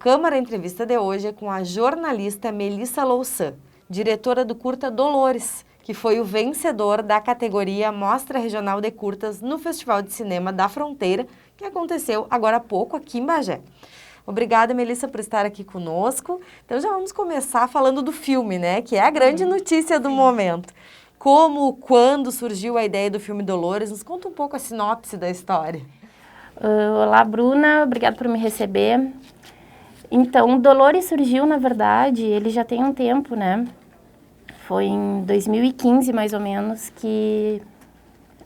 Câmara Entrevista de hoje é com a jornalista Melissa Louçã, diretora do curta Dolores, que foi o vencedor da categoria Mostra Regional de Curtas no Festival de Cinema da Fronteira, que aconteceu agora há pouco aqui em Bagé. Obrigada, Melissa, por estar aqui conosco. Então já vamos começar falando do filme, né? Que é a grande notícia do momento. Como, quando surgiu a ideia do filme Dolores? Nos conta um pouco a sinopse da história. Olá, Bruna. Obrigada por me receber. Então, Dolores surgiu, na verdade, ele já tem um tempo, né? Foi em 2015, mais ou menos, que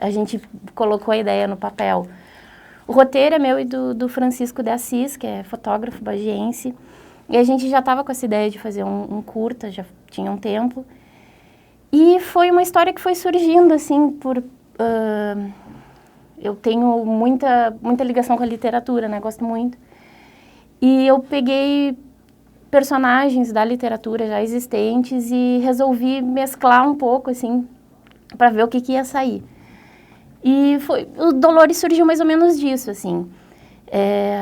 a gente colocou a ideia no papel. O roteiro é meu e do Francisco de Assis, que é fotógrafo bagiense. E a gente já estava com essa ideia de fazer um curta, já tinha um tempo. E foi uma história que foi surgindo, assim, eu tenho muita ligação com a literatura, né? Gosto muito. E eu peguei personagens da literatura já existentes e resolvi mesclar um pouco, assim, para ver o que ia sair. E o Dolores surgiu mais ou menos disso, assim.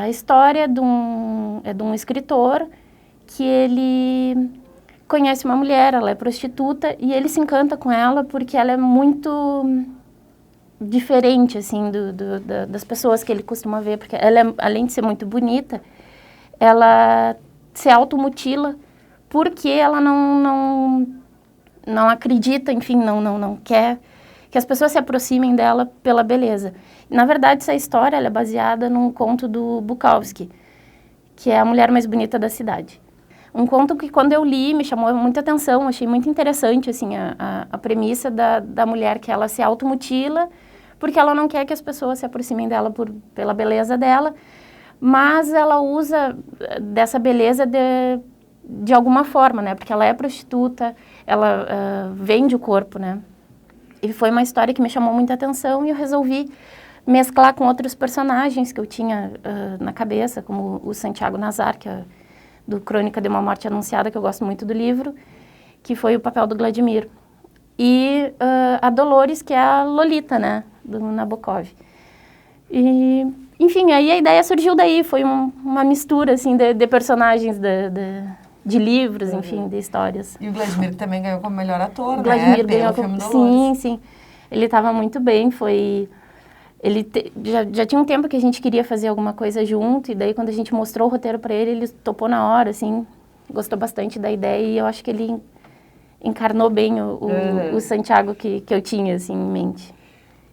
A história é de um escritor que ele conhece uma mulher, ela é prostituta, e ele se encanta com ela porque ela é muito diferente, assim, das pessoas que ele costuma ver, porque ela, além de ser muito bonita, ela se automutila porque ela não acredita, enfim, não quer que as pessoas se aproximem dela pela beleza. Na verdade, essa história ela é baseada num conto do Bukowski, que é A Mulher Mais Bonita da Cidade. Um conto que, quando eu li, me chamou muita atenção, achei muito interessante, assim, a premissa da mulher, que ela se automutila porque ela não quer que as pessoas se aproximem dela pela beleza dela, mas ela usa dessa beleza de alguma forma, né? Porque ela é prostituta, ela vende o corpo, né? E foi uma história que me chamou muita atenção e eu resolvi mesclar com outros personagens que eu tinha na cabeça, como o Santiago Nazar, que é do Crônica de uma Morte Anunciada, que eu gosto muito do livro, que foi o papel do Vladimir. E a Dolores, que é a Lolita, né? Do Nabokov. E, enfim, aí a ideia surgiu daí, foi uma mistura, assim, de personagens de livros, enfim, de histórias. E o Vladimir também ganhou como melhor ator, né? O Vladimir ganhou como Dolores. Sim. Ele estava muito bem, já tinha um tempo que a gente queria fazer alguma coisa junto, e daí quando a gente mostrou o roteiro para ele topou na hora, assim, gostou bastante da ideia, e eu acho que ele encarnou bem o Santiago que eu tinha, assim, em mente.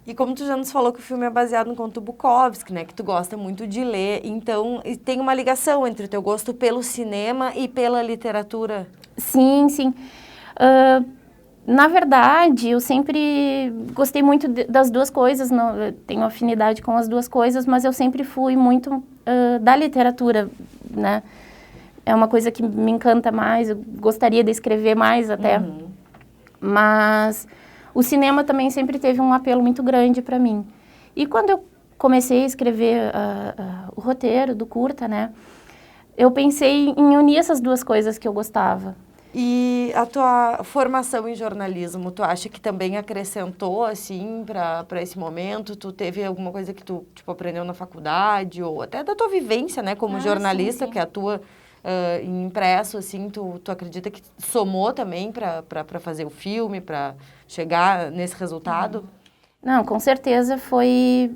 E como tu já nos falou que o filme é baseado no conto Bukowski, né? Que tu gosta muito de ler. Então, tem uma ligação entre o teu gosto pelo cinema e pela literatura? Sim. Na verdade, eu sempre gostei muito das duas coisas. Tenho afinidade com as duas coisas, mas eu sempre fui muito da literatura, né? É uma coisa que me encanta mais. Eu gostaria de escrever mais até. Mas o cinema também sempre teve um apelo muito grande para mim. E quando eu comecei a escrever o roteiro do curta, né, eu pensei em unir essas duas coisas que eu gostava. E a tua formação em jornalismo, tu acha que também acrescentou, assim, para esse momento? Tu teve alguma coisa que tu, tipo, aprendeu na faculdade, ou até da tua vivência, né, como jornalista, sim. Que atua em impresso, assim, tu acredita que somou também para fazer o filme, para chegar nesse resultado? Não, com certeza foi...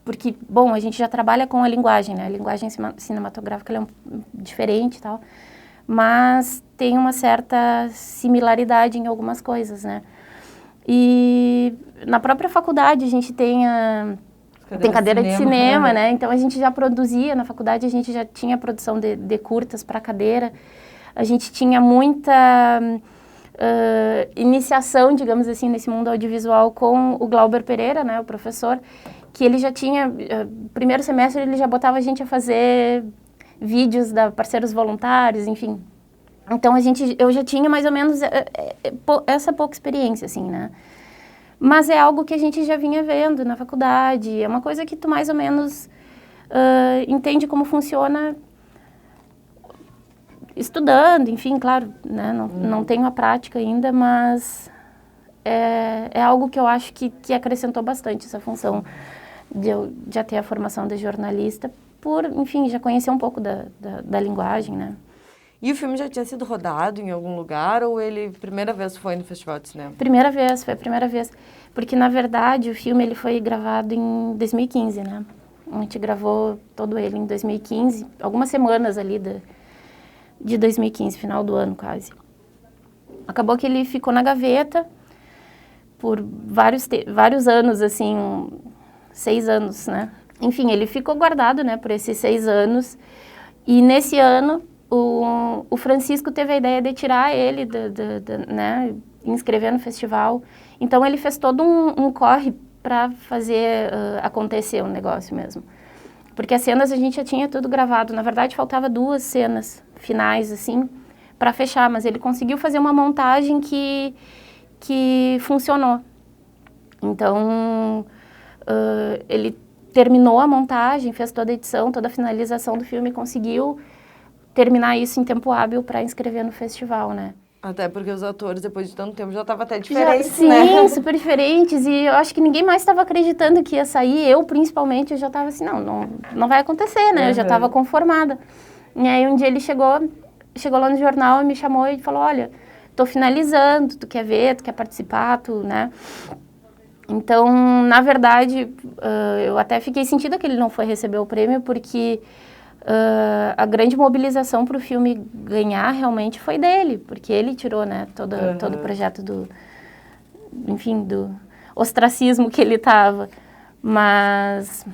Porque, bom, a gente já trabalha com a linguagem, né? A linguagem cinematográfica ela é diferente e tal, mas tem uma certa similaridade em algumas coisas, né? E na própria faculdade a gente tem cadeira de cinema, né? Então a gente já produzia, na faculdade a gente já tinha produção de curtas para cadeira. A gente tinha muita iniciação, digamos assim, nesse mundo audiovisual com o Glauber Pereira, né? O professor, que ele já tinha, primeiro semestre ele já botava a gente a fazer vídeos da parceiros voluntários, enfim. Então eu já tinha mais ou menos essa pouca experiência, assim, né? Mas é algo que a gente já vinha vendo na faculdade, é uma coisa que tu mais ou menos entende como funciona estudando, enfim, claro, né? Não tenho a prática ainda, mas é algo que eu acho que acrescentou bastante essa função de eu já ter a formação de jornalista enfim, já conhecer um pouco da linguagem, né? E o filme já tinha sido rodado em algum lugar ou ele, primeira vez, foi no Festival de Cinema? Primeira vez, foi a primeira vez. Porque, na verdade, o filme ele foi gravado em 2015, né? A gente gravou todo ele em 2015, algumas semanas ali de 2015, final do ano quase. Acabou que ele ficou na gaveta por vários anos, assim, 6 anos, né? Enfim, ele ficou guardado, né, por esses 6 anos. E nesse ano, o Francisco teve a ideia de tirar ele, né, inscrever no festival. Então, ele fez todo um corre para fazer acontecer o negócio mesmo. Porque as cenas a gente já tinha tudo gravado. Na verdade, faltava 2 cenas finais, assim, para fechar. Mas ele conseguiu fazer uma montagem que funcionou. Então, ele terminou a montagem, fez toda a edição, toda a finalização do filme e conseguiu terminar isso em tempo hábil para inscrever no festival, né? Até porque os atores, depois de tanto tempo, já estavam até diferentes, diferentes, né? Sim, super diferentes. E eu acho que ninguém mais estava acreditando que ia sair. Eu, principalmente, eu já estava assim, não vai acontecer, né? Eu já estava conformada. E aí, um dia ele chegou lá no jornal e me chamou e falou, olha, tô finalizando, tu quer ver, tu quer participar, né? Então, na verdade, eu até fiquei sentida que ele não foi receber o prêmio, porque a grande mobilização para o filme ganhar realmente foi dele, porque ele tirou, né, todo o projeto do ostracismo que ele estava. Mas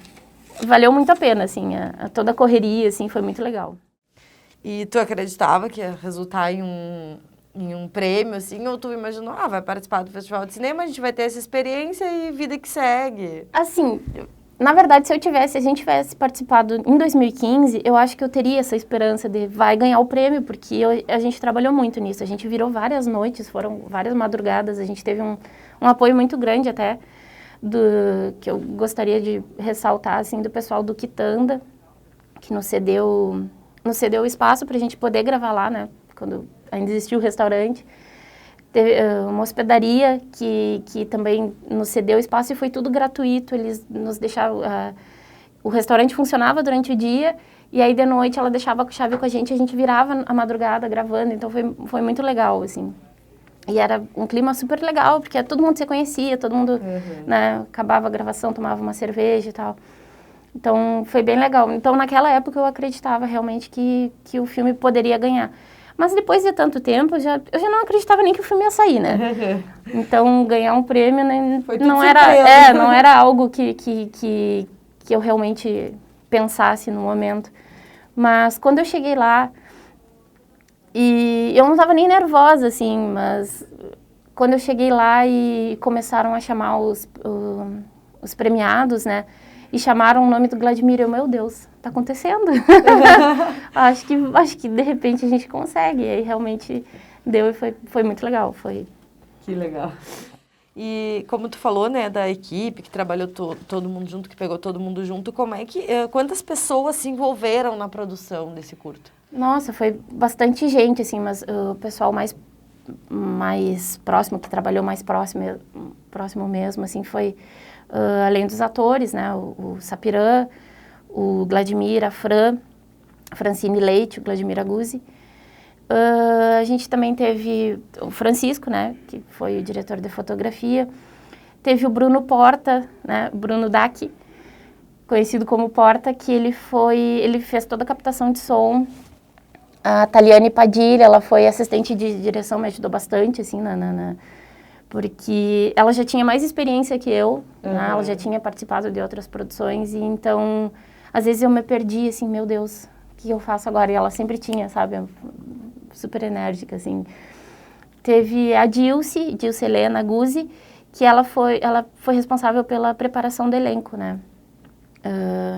valeu muito a pena, assim, toda a correria, assim, foi muito legal. E tu acreditava que ia resultar em um prêmio, assim, ou tu imaginou, vai participar do Festival de Cinema, a gente vai ter essa experiência e vida que segue? Assim, na verdade, se a gente tivesse participado em 2015, eu acho que eu teria essa esperança de vai ganhar o prêmio, porque a gente trabalhou muito nisso, a gente virou várias noites, foram várias madrugadas, a gente teve um apoio muito grande até, que eu gostaria de ressaltar, assim, do pessoal do Quitanda, que nos cedeu o espaço para a gente poder gravar lá, né, quando ainda existia o restaurante. Teve uma hospedaria que também nos cedeu espaço e foi tudo gratuito, eles nos deixavam... o restaurante funcionava durante o dia e aí de noite ela deixava a chave com a gente virava a madrugada gravando, então foi muito legal, assim. E era um clima super legal, porque todo mundo se conhecia, todo mundo, né, acabava a gravação, tomava uma cerveja e tal. Então, foi bem legal. Então, naquela época, eu acreditava realmente que o filme poderia ganhar. Mas depois de tanto tempo, eu já não acreditava nem que o filme ia sair, né? Então, ganhar um prêmio não era algo que eu realmente pensasse no momento. Mas quando eu cheguei lá, e eu não estava nem nervosa, assim, mas quando eu cheguei lá e começaram a chamar os premiados, né? E chamaram o nome do Vladimir, meu Deus, tá acontecendo. acho que de repente a gente consegue. E aí realmente deu e foi muito legal. Que legal. E como tu falou, né, da equipe que trabalhou todo mundo junto, que pegou todo mundo junto, quantas pessoas se envolveram na produção desse curto? Nossa, foi bastante gente, assim, mas o pessoal mais próximo, que trabalhou mais próximo mesmo, assim, foi... além dos atores, né, o Sapirã, o Vladimir, a Francine Leite, o Vladimir Aguzzi. A gente também teve o Francisco, né, que foi o diretor de fotografia. Teve o Bruno Porta, né, Bruno Dacchi, conhecido como Porta, que ele fez toda a captação de som. A Taliane Padilha, ela foi assistente de direção, me ajudou bastante, assim, porque ela já tinha mais experiência que eu, né? Ela já tinha participado de outras produções, e então, às vezes eu me perdi, assim, meu Deus, o que eu faço agora? E ela sempre tinha, sabe, super enérgica, assim. Teve a Dilce Helena Guzzi, que ela foi responsável pela preparação do elenco, né?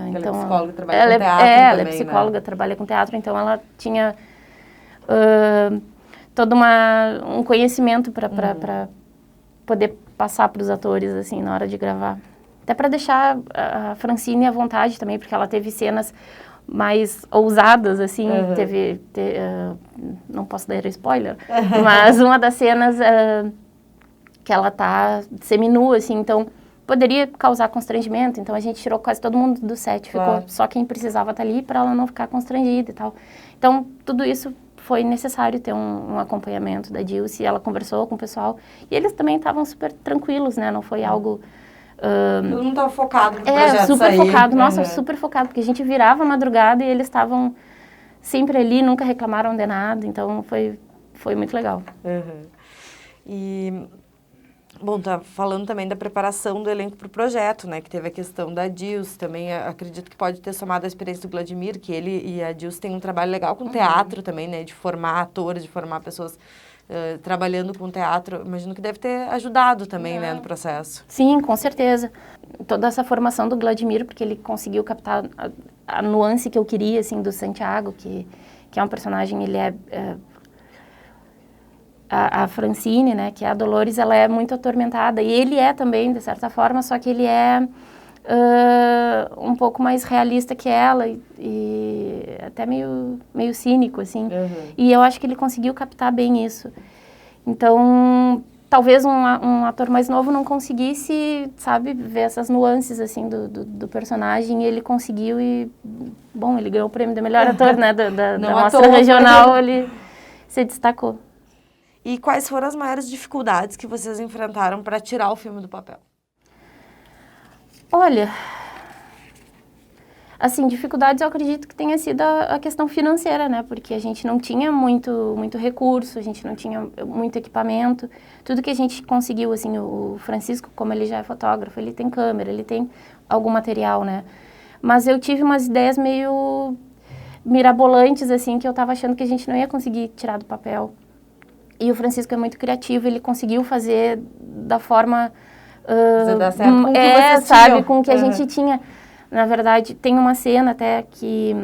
Então, ela é psicóloga, trabalha com teatro também, ela é psicóloga, trabalha com teatro, então ela tinha todo um conhecimento para poder passar para os atores, assim, na hora de gravar. Até para deixar a Francine à vontade também, porque ela teve cenas mais ousadas, assim, não posso dar spoiler, mas uma das cenas que ela tá seminua, assim, então poderia causar constrangimento, então a gente tirou quase todo mundo do set, ficou só quem precisava estar ali para ela não ficar constrangida e tal. Então, tudo isso foi necessário ter um acompanhamento da Dilce, ela conversou com o pessoal, e eles também estavam super tranquilos, né, não foi algo... Todo mundo estava focado no projeto super sair. focado, nossa, super focado, porque a gente virava a madrugada e eles estavam sempre ali, nunca reclamaram de nada, então foi muito legal. E, bom, tá falando também da preparação do elenco para o projeto, né, que teve a questão da Dilce, também acredito que pode ter somado a experiência do Vladimir, que ele e a Dilce têm um trabalho legal com teatro também, né, de formar atores, de formar pessoas trabalhando com teatro, imagino que deve ter ajudado também, né, no processo. Sim, com certeza. Toda essa formação do Vladimir, porque ele conseguiu captar a nuance que eu queria, assim, do Santiago, que é um personagem, ele a Francine, né, que é a Dolores, ela é muito atormentada, e ele é também, de certa forma, só que ele é um pouco mais realista que ela, e até meio cínico, assim. E eu acho que ele conseguiu captar bem isso. Então, talvez um ator mais novo não conseguisse, sabe, ver essas nuances, assim, do personagem, e ele conseguiu e, bom, ele ganhou o prêmio de melhor ator, né, da Mostra Regional, ele se destacou. E quais foram as maiores dificuldades que vocês enfrentaram para tirar o filme do papel? Olha, assim, dificuldades eu acredito que tenha sido a questão financeira, né? Porque a gente não tinha muito recurso, a gente não tinha muito equipamento. Tudo que a gente conseguiu, assim, o Francisco, como ele já é fotógrafo, ele tem câmera, ele tem algum material, né? Mas eu tive umas ideias meio mirabolantes, assim, que eu tava achando que a gente não ia conseguir tirar do papel. E o Francisco é muito criativo, ele conseguiu fazer da forma... Você dá certo com o que vocês sabe, tinham. com o que a gente tinha. Na verdade, tem uma cena até que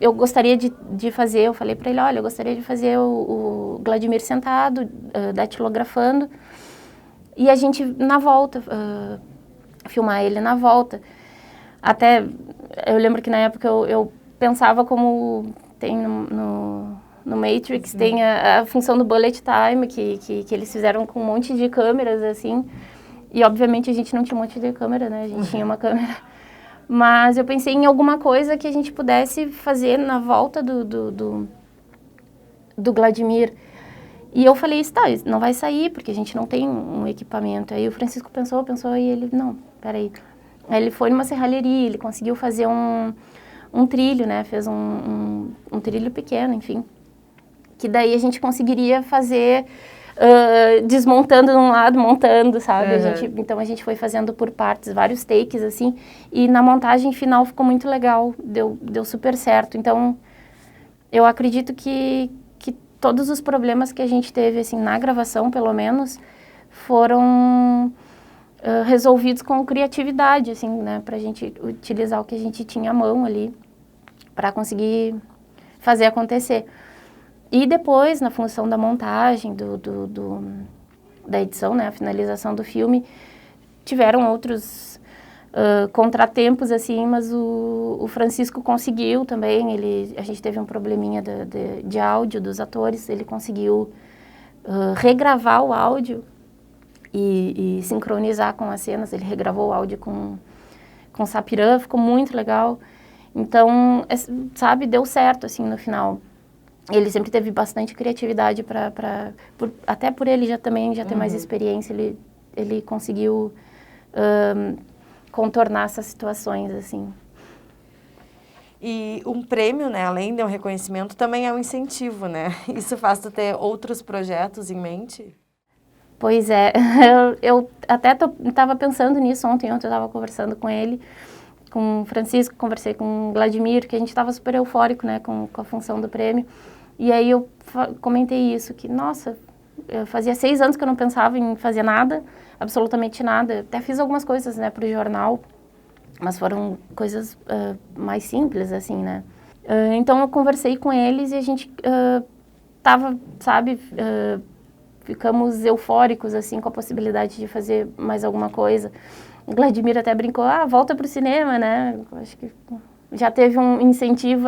eu gostaria de fazer, eu falei para ele, olha, eu gostaria de fazer o Vladimir sentado, datilografando, e a gente, na volta, filmar ele na volta. Até, eu lembro que na época eu pensava como tem no Matrix, tem a função do bullet time, que eles fizeram com um monte de câmeras, assim, e obviamente a gente não tinha um monte de câmera, né, a gente tinha uma câmera, mas eu pensei em alguma coisa que a gente pudesse fazer na volta do Vladimir, e eu falei, tá, não vai sair, porque a gente não tem um equipamento. Aí o Francisco pensou, e ele, não, peraí. Aí ele foi numa serralheria, ele conseguiu fazer um trilho, né, fez um trilho pequeno, enfim, que daí a gente conseguiria fazer desmontando de um lado, montando, sabe? Então a gente foi fazendo por partes, vários takes, assim, e na montagem final ficou muito legal, deu super certo. Então, eu acredito que todos os problemas que a gente teve, assim, na gravação, pelo menos, foram resolvidos com criatividade, assim, né? Pra gente utilizar o que a gente tinha à mão ali, para conseguir fazer acontecer. E depois, na função da montagem, da edição, né, a finalização do filme, tiveram outros contratempos, assim, mas o Francisco conseguiu também, a gente teve um probleminha de áudio dos atores, ele conseguiu regravar o áudio e sincronizar com as cenas, ele regravou o áudio com Sapirã, ficou muito legal. Então, sabe, deu certo, assim, no final. Ele sempre teve bastante criatividade até por ele já ter mais experiência, ele conseguiu contornar essas situações, assim. E um prêmio, né, além de um reconhecimento, também é um incentivo, né? Isso faz tu ter outros projetos em mente? Pois é, eu até estava pensando nisso ontem eu estava conversando com ele, com o Francisco, conversei com o Vladimir, que a gente estava super eufórico, né, com a função do prêmio. E aí eu comentei isso, que, nossa, fazia 6 anos que eu não pensava em fazer nada, absolutamente nada. Até fiz algumas coisas, né, para o jornal, mas foram coisas mais simples, assim, né. Então eu conversei com eles e a gente tava, sabe, ficamos eufóricos, assim, com a possibilidade de fazer mais alguma coisa. O Vladimir até brincou, volta pro cinema, né. Acho que já teve um incentivo,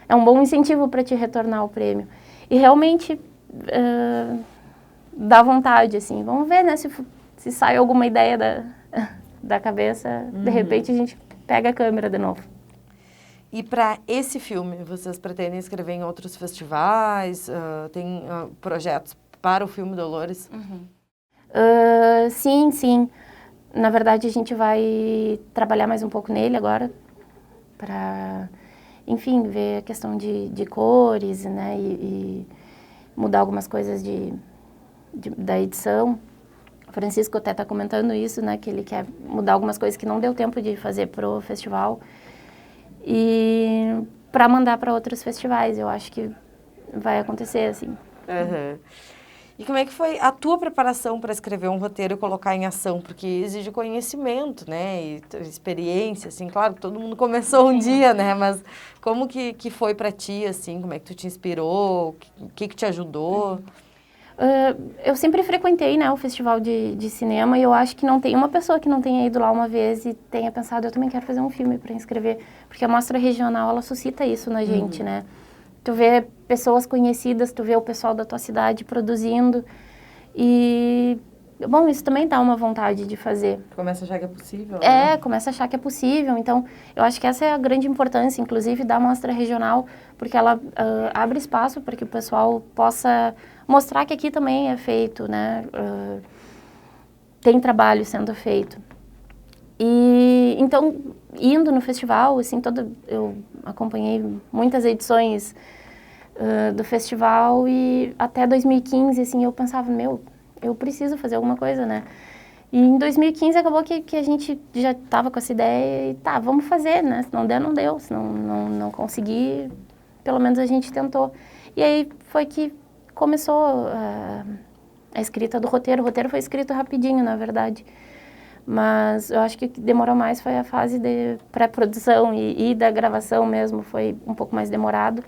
é um bom incentivo para te retornar o prêmio. E realmente dá vontade, assim. Vamos ver, né, se se sai alguma ideia da cabeça, de repente a gente pega a câmera de novo. E para esse filme, vocês pretendem escrever em outros festivais? Tem projetos para o filme Dolores? Sim, sim. Na verdade, a gente vai trabalhar mais um pouco nele agora, para, enfim, ver a questão de cores, né, e mudar algumas coisas da edição. O Francisco até está comentando isso, né, que ele quer mudar algumas coisas que não deu tempo de fazer pro festival e para mandar para outros festivais. Eu acho que vai acontecer, assim. Uhum. E como é que foi a tua preparação para escrever um roteiro e colocar em ação? Porque exige conhecimento, né, e experiência, assim, claro, todo mundo começou um dia, né, mas como que foi para ti, assim, como é que tu te inspirou, o que te ajudou? Eu sempre frequentei, né, o festival de cinema e eu acho que não tem uma pessoa que não tenha ido lá uma vez e tenha pensado, eu também quero fazer um filme para inscrever, porque a mostra regional, ela suscita isso na gente, né? Tu vê pessoas conhecidas, tu vê o pessoal da tua cidade produzindo e, bom, isso também dá uma vontade de fazer. Começa a achar que é possível, né? Começa a achar que é possível, então eu acho que essa é a grande importância, inclusive, da mostra regional, porque ela abre espaço para que o pessoal possa mostrar que aqui também é feito, né? Tem trabalho sendo feito. E então, indo no festival, assim, eu acompanhei muitas edições do festival e até 2015, assim, eu pensava, eu preciso fazer alguma coisa, né? E em 2015 acabou que a gente já estava com essa ideia e tá, vamos fazer, né? Se não der, não deu. Se não conseguir, pelo menos a gente tentou. E aí foi que começou a escrita do roteiro. O roteiro foi escrito rapidinho, na verdade. Mas eu acho que o que demorou mais foi a fase de pré-produção e da gravação mesmo. Foi um pouco mais demorado.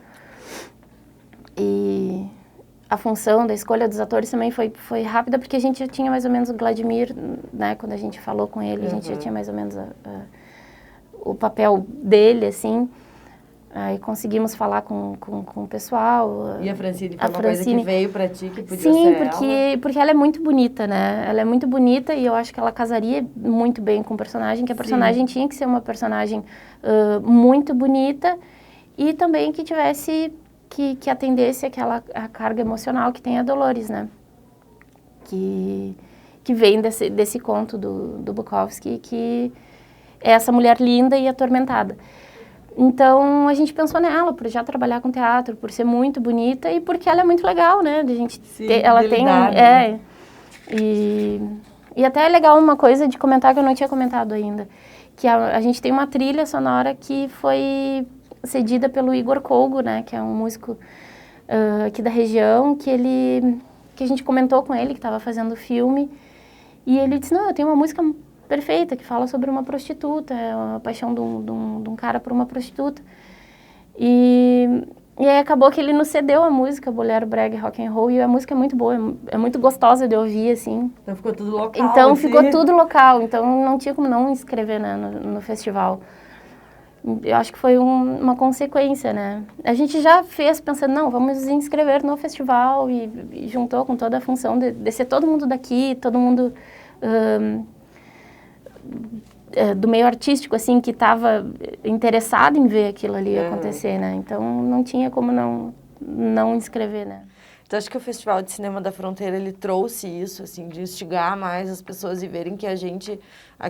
E a função da escolha dos atores também foi rápida, porque a gente já tinha mais ou menos o Vladimir, né? Quando a gente falou com ele, a gente já tinha mais ou menos o papel dele, assim. Aí conseguimos falar com o pessoal. E a Francine foi uma coisa que veio pra ti, que podia Sim, ser porque ela é muito bonita, né? Ela é muito bonita e eu acho que ela casaria muito bem com o personagem, que a personagem tinha que ser uma personagem muito bonita e também que tivesse, que atendesse a carga emocional que tem a Dolores, né? Que vem desse conto do Bukowski, que é essa mulher linda e atormentada. Então, a gente pensou nela, por já trabalhar com teatro, por ser muito bonita e porque ela é muito legal, né? A gente ela tem... né? E até é legal uma coisa de comentar que eu não tinha comentado ainda, que a gente tem uma trilha sonora que foi cedida pelo Igor Colgo, né? Que é um músico aqui da região, que a gente comentou com ele, que estava fazendo o filme, e ele disse, não, eu tenho uma música perfeita, que fala sobre uma prostituta, a paixão de um cara por uma prostituta. E aí acabou que ele nos cedeu a música, Bolero, Brega, Rock and Roll, e a música é muito boa, é muito gostosa de ouvir, assim. Então ficou tudo local, Então assim. ficou tudo local, então não tinha como não inscrever, né, no festival. Eu acho que foi uma consequência, né? A gente já fez pensando, não, vamos inscrever no festival e juntou com toda a função de ser todo mundo daqui, todo mundo... do meio artístico, assim, que estava interessado em ver aquilo ali acontecer, né? Então, não tinha como não inscrever, né? Então, acho que o Festival de Cinema da Fronteira, ele trouxe isso, assim, de instigar mais as pessoas e verem que a gente,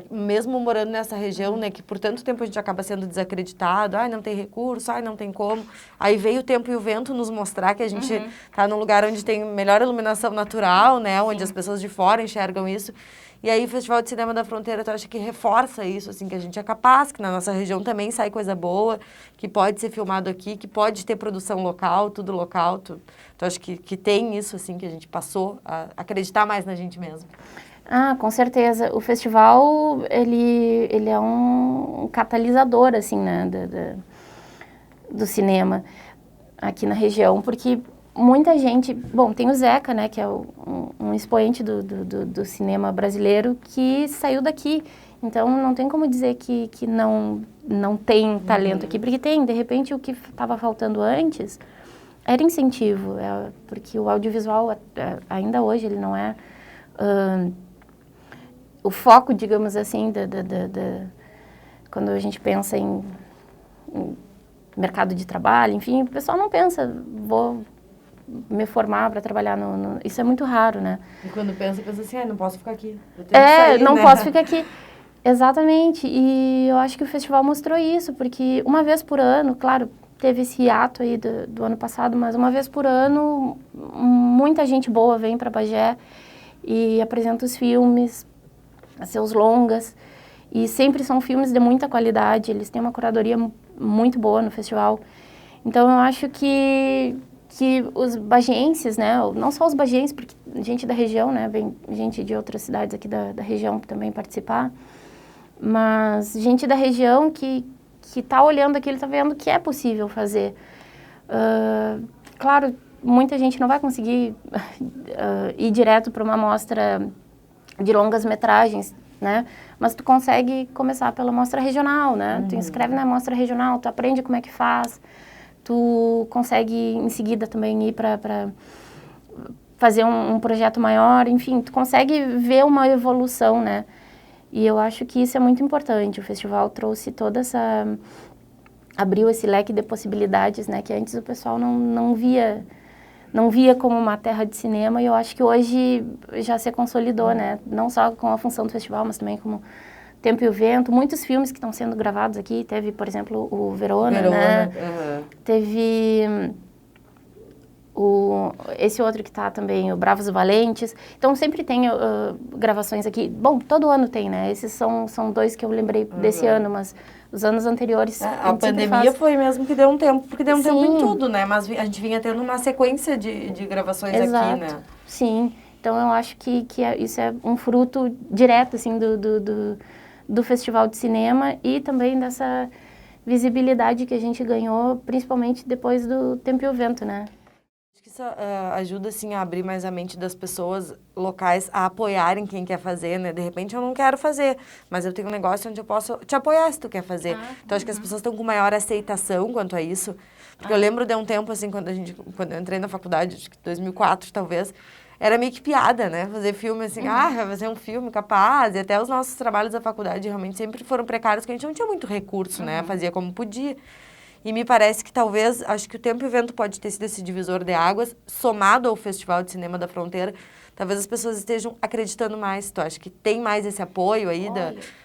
mesmo morando nessa região, né, que por tanto tempo a gente acaba sendo desacreditado, não tem recurso, não tem como. Aí veio o tempo e o vento nos mostrar que a gente tá num lugar onde tem melhor iluminação natural, né, onde as pessoas de fora enxergam isso. E aí o Festival de Cinema da Fronteira, tu acha que reforça isso, assim, que a gente é capaz, que na nossa região também sai coisa boa, que pode ser filmado aqui, que pode ter produção local, tudo local. Tu acha que tem isso, assim, que a gente passou a acreditar mais na gente mesmo? Com certeza. O festival, ele é um catalisador, assim, né, do cinema aqui na região, porque muita gente... Bom, tem o Zeca, né, que é um expoente do cinema brasileiro que saiu daqui. Então, não tem como dizer que não tem talento aqui, porque tem. De repente, o que estava faltando antes era incentivo, porque o audiovisual, ainda hoje, ele não é o foco, digamos assim, quando a gente pensa em mercado de trabalho, enfim, o pessoal não pensa, vou me formar para trabalhar Isso é muito raro, né? E quando pensa assim, não posso ficar aqui. Eu tenho que sair, não né? posso ficar aqui. Exatamente, e eu acho que o festival mostrou isso, porque uma vez por ano, claro, teve esse ato aí do ano passado, mas uma vez por ano, muita gente boa vem para Bagé e apresenta os filmes, seus longas, e sempre são filmes de muita qualidade, eles têm uma curadoria muito boa no festival. Então eu acho que os bagienses, né, não só os bagienses, porque gente da região, né, vem gente de outras cidades aqui da região também participar, mas gente da região que está olhando aquilo, está vendo que é possível fazer. Claro, muita gente não vai conseguir ir direto para uma mostra de longas metragens, né? Mas tu consegue começar pela mostra regional, né? Tu inscreve na mostra regional, tu aprende como é que faz, tu consegue em seguida também ir para fazer um projeto maior, enfim, tu consegue ver uma evolução, né? E eu acho que isso é muito importante. O festival trouxe toda essa... abriu esse leque de possibilidades, né? Que antes o pessoal não via como uma terra de cinema, e eu acho que hoje já se consolidou, né? Não só com a função do festival, mas também como Tempo e o Vento. Muitos filmes que estão sendo gravados aqui. Teve, por exemplo, o Verona, né? Teve esse outro que está também, o Bravos e Valentes. Então, sempre tem gravações aqui. Bom, todo ano tem, né? Esses são dois que eu lembrei desse ano, mas os anos anteriores... A pandemia foi mesmo que deu um tempo, porque deu um tempo em tudo, né? Mas a gente vinha tendo uma sequência de gravações aqui, né? Sim. Então, eu acho que isso é um fruto direto, assim, do Festival de Cinema e também dessa visibilidade que a gente ganhou, principalmente depois do Tempo e o Vento, né? Acho que isso ajuda, assim, a abrir mais a mente das pessoas locais a apoiarem quem quer fazer, né? De repente eu não quero fazer, mas eu tenho um negócio onde eu posso te apoiar se tu quer fazer. Então acho que as pessoas estão com maior aceitação quanto a isso. Porque eu lembro de um tempo, assim, quando eu entrei na faculdade, acho que 2004 talvez, era meio que piada, né? Fazer filme assim, vai fazer um filme capaz. E até os nossos trabalhos da faculdade realmente sempre foram precários, porque a gente não tinha muito recurso, né? Fazia como podia. E me parece que talvez, acho que o Tempo e o Vento pode ter sido esse divisor de águas, somado ao Festival de Cinema da Fronteira, talvez as pessoas estejam acreditando mais. Tu acha que tem mais esse apoio aí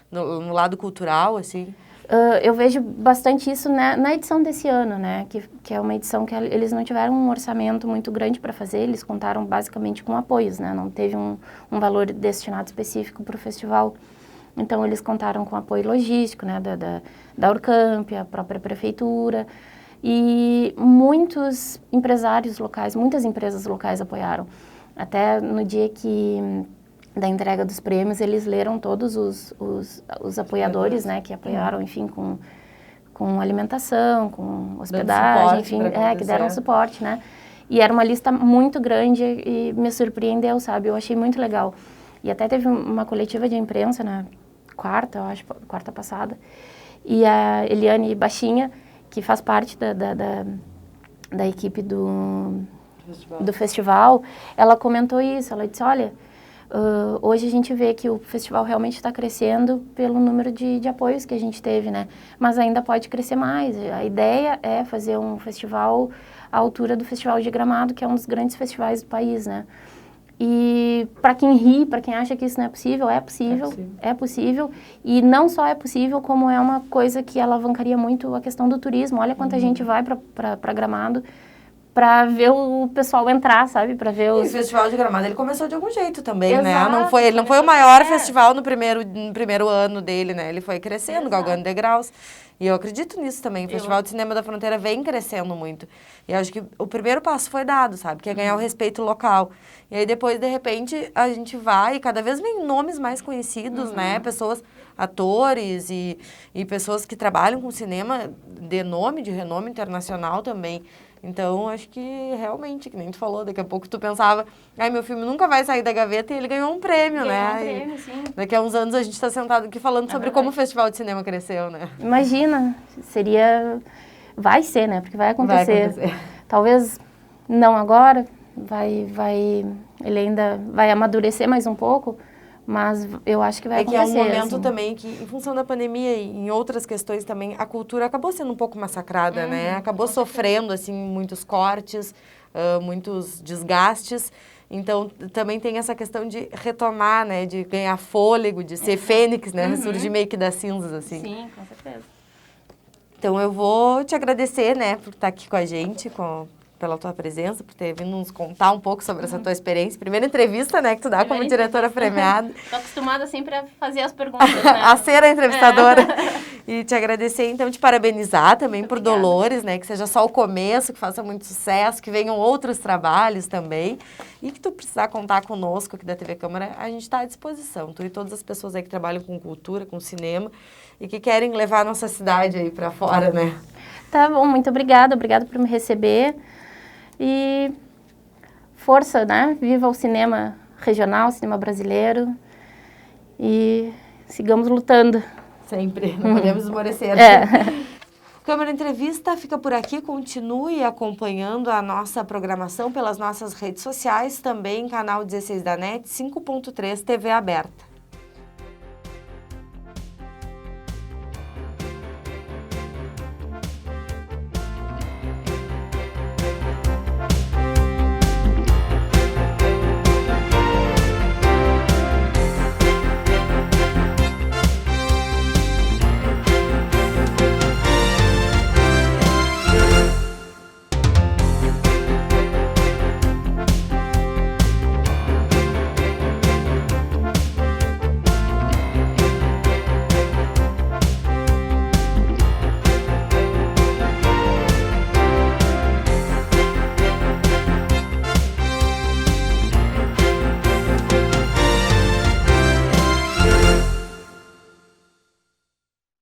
no lado cultural, assim? Eu vejo bastante isso na edição desse ano, né? Que é uma edição que eles não tiveram um orçamento muito grande para fazer, eles contaram basicamente com apoios, né? Não teve um valor destinado específico para o festival. Então, eles contaram com apoio logístico, né, da Urcamp, a própria prefeitura, e muitos empresários locais, muitas empresas locais apoiaram. Até no dia da entrega dos prêmios, eles leram todos os apoiadores, né, que apoiaram, enfim, com alimentação, com hospedagem, enfim, que deram suporte, né. E era uma lista muito grande e me surpreendeu, sabe, eu achei muito legal. E até teve uma coletiva de imprensa na quarta passada, e a Eliane Baixinha, que faz parte da equipe do festival, ela comentou isso, ela disse, olha, hoje a gente vê que o festival realmente está crescendo pelo número de apoios que a gente teve, né? Mas ainda pode crescer mais. A ideia é fazer um festival à altura do Festival de Gramado, que é um dos grandes festivais do país, né? E para quem ri, para quem acha que isso não é possível, é possível. E não só é possível, como é uma coisa que alavancaria muito a questão do turismo. Olha quanta gente vai para Gramado para ver o pessoal entrar, sabe? Para ver os... E o Festival de Gramado, ele começou de algum jeito também, né? Ele não foi o maior festival no primeiro ano dele, né? Ele foi crescendo, galgando degraus. E eu acredito nisso também. O Festival de Cinema da Fronteira vem crescendo muito. E eu acho que o primeiro passo foi dado, sabe? Que é ganhar o respeito local. E aí depois, de repente, a gente vai e cada vez vem nomes mais conhecidos, né? Pessoas, atores e pessoas que trabalham com cinema de renome internacional também. Então, acho que realmente, que nem tu falou, daqui a pouco tu pensava, meu filme nunca vai sair da gaveta, e ele ganhou um prêmio, né? Ganhou um prêmio, sim. Daqui a uns anos a gente está sentado aqui falando sobre como o Festival de Cinema cresceu, né? Imagina, vai ser, né? Porque vai acontecer. Talvez não agora, ele ainda vai amadurecer mais um pouco, Mas eu acho que vai É que acontecer. é um momento assim. também que, em função da pandemia e em outras questões também, a cultura acabou sendo um pouco massacrada, né? Acabou sofrendo, assim, muitos cortes, muitos desgastes. Então, também tem essa questão de retomar, né? De ganhar fôlego, de ser fênix, né? Ressurgir meio que das cinzas, assim. Sim, com certeza. Então, eu vou te agradecer, né? Por estar aqui com a gente, pela tua presença, por ter vindo nos contar um pouco sobre essa tua experiência. Primeira entrevista, né? Que tu dá como diretora premiada. Tô acostumada sempre a fazer as perguntas, né? A ser a entrevistadora. E te agradecer, então, te parabenizar também Muito por obrigada. Dolores, né? Que seja só o começo, que faça muito sucesso, que venham outros trabalhos também. E que tu precisar contar conosco aqui da TV Câmara, a gente está à disposição. Tu e todas as pessoas aí que trabalham com cultura, com cinema e que querem levar a nossa cidade aí para fora, né? Tá bom, muito obrigada. Obrigada por me receber. E força, né? Viva o cinema regional, o cinema brasileiro. E sigamos lutando. Sempre, não podemos esmorecer. Câmara Entrevista fica por aqui, continue acompanhando a nossa programação pelas nossas redes sociais, também canal 16 da NET, 5.3 TV aberta.